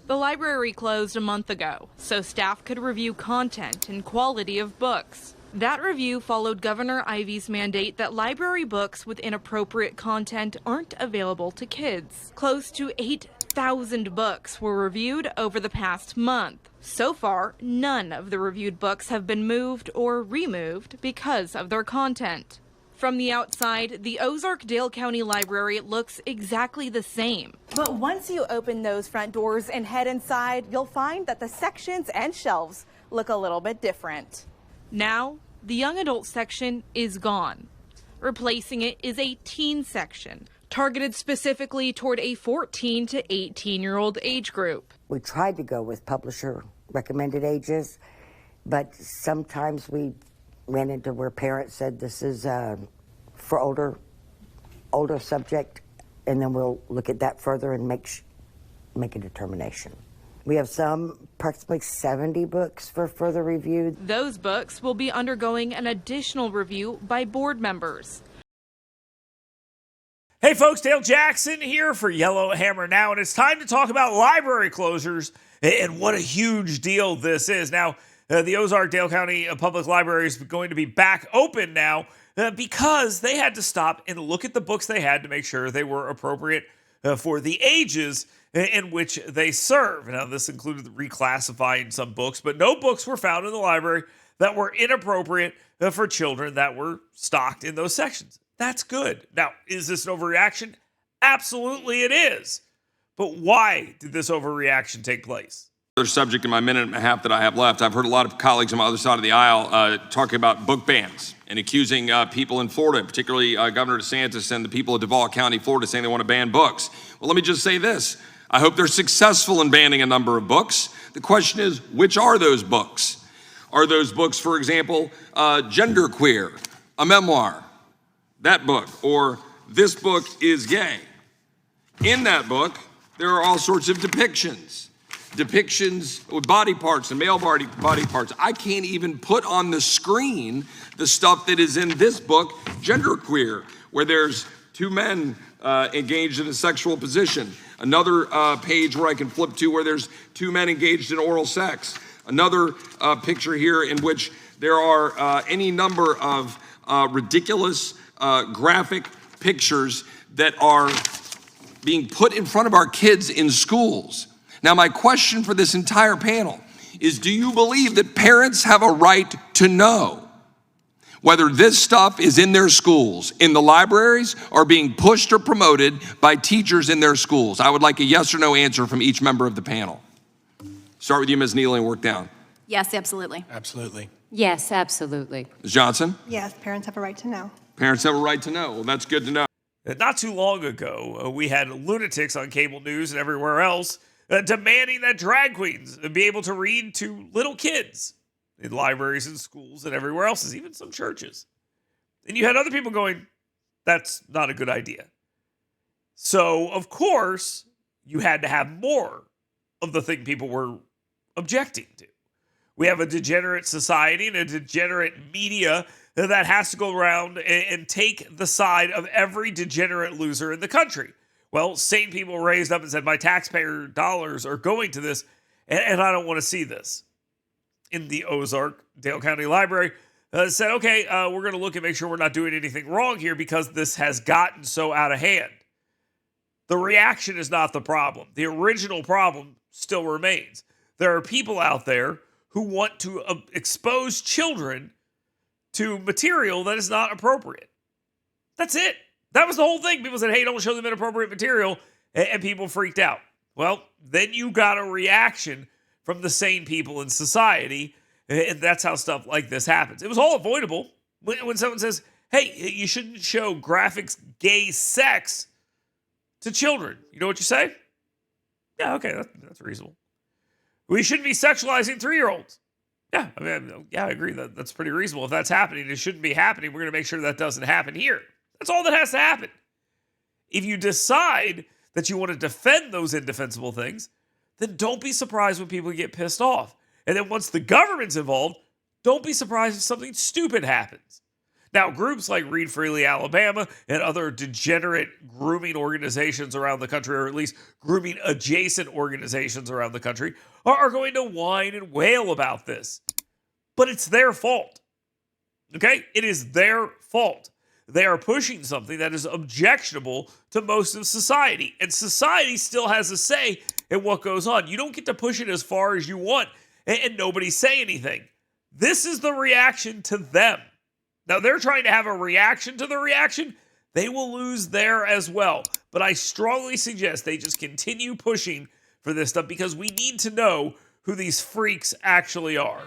The library closed a month ago, so staff could review content and quality of books. That review followed Governor Ivey's mandate that library books with inappropriate content aren't available to kids. Close to 8,000 books were reviewed over the past month. So far, none of the reviewed books have been moved or removed because of their content. From the outside, the Ozark-Dale County Library looks exactly the same. But once you open those front doors and head inside, you'll find that the sections and shelves look a little bit different. Now, the young adult section is gone. Replacing it is a teen section, targeted specifically toward a 14 to 18-year-old age group. We tried to go with publisher recommended ages, but sometimes we ran into where parents said this is for older subject, and then we'll look at that further and make a determination. We have approximately 70 books for further review. Those books will be undergoing an additional review by board members. Hey folks, Dale Jackson here for Yellowhammer Now, and it's time to talk about library closures and what a huge deal this is. Now, the Ozark-Dale County Public Library is going to be back open now because they had to stop and look at the books they had to make sure they were appropriate for the ages in which they serve. Now, this included reclassifying some books, but no books were found in the library that were inappropriate for children that were stocked in those sections. That's good. Now, is this an overreaction? Absolutely it is. But why did this overreaction take place? Other subject in my minute and a half that I have left. I've heard a lot of colleagues on my other side of the aisle talking about book bans and accusing people in Florida, particularly Governor DeSantis and the people of Duval County, Florida, saying they want to ban books. Well, let me just say this. I hope they're successful in banning a number of books. The question is, which are those books? Are those books, for example, genderqueer, a memoir, that book, or this book is gay? In that book, there are all sorts of depictions with body parts and male body parts. I can't even put on the screen the stuff that is in this book, Genderqueer, where there's two men engaged in a sexual position. Another page where I can flip to where there's two men engaged in oral sex. Another picture here in which there are any number of ridiculous graphic pictures that are being put in front of our kids in schools. Now, my question for this entire panel is, do you believe that parents have a right to know whether this stuff is in their schools, in the libraries, or being pushed or promoted by teachers in their schools? I would like a yes or no answer from each member of the panel. Start with you, Ms. Neely, and work down. Yes, absolutely. Absolutely. Yes, absolutely. Ms. Johnson? Yes, parents have a right to know. Parents have a right to know. Well, that's good to know. Not too long ago, we had lunatics on cable news and everywhere else demanding that drag queens be able to read to little kids in libraries and schools and everywhere else, even some churches. And you had other people going, that's not a good idea. So, of course, you had to have more of the thing people were objecting to. We have a degenerate society and a degenerate media that has to go around and take the side of every degenerate loser in the country. Well, sane people raised up and said, my taxpayer dollars are going to this, and I don't want to see this. In the Ozark-Dale County Library said, okay, we're going to look and make sure we're not doing anything wrong here because this has gotten so out of hand. The reaction is not the problem. The original problem still remains. There are people out there who want to expose children to material that is not appropriate. That's it. That was the whole thing. People said, hey, don't show them inappropriate material, and people freaked out. Well, then you got a reaction from the sane people in society, and that's how stuff like this happens. It was all avoidable. When someone says, hey, you shouldn't show graphics gay sex to children, you know what you say? Yeah, okay, that's reasonable. We shouldn't be sexualizing 3-year-olds. Yeah, I agree. That's pretty reasonable. If that's happening, it shouldn't be happening. We're going to make sure that doesn't happen here. That's all that has to happen. If you decide that you want to defend those indefensible things, then don't be surprised when people get pissed off. And then once the government's involved, don't be surprised if something stupid happens. Now, groups like Read Freely Alabama and other degenerate grooming organizations around the country, or at least grooming adjacent organizations around the country, are going to whine and wail about this. But it's their fault. Okay? It is their fault. They are pushing something that is objectionable to most of society. And society still has a say in what goes on. You don't get to push it as far as you want and nobody say anything. This is the reaction to them. Now, they're trying to have a reaction to the reaction. They will lose there as well. But I strongly suggest they just continue pushing for this stuff because we need to know who these freaks actually are.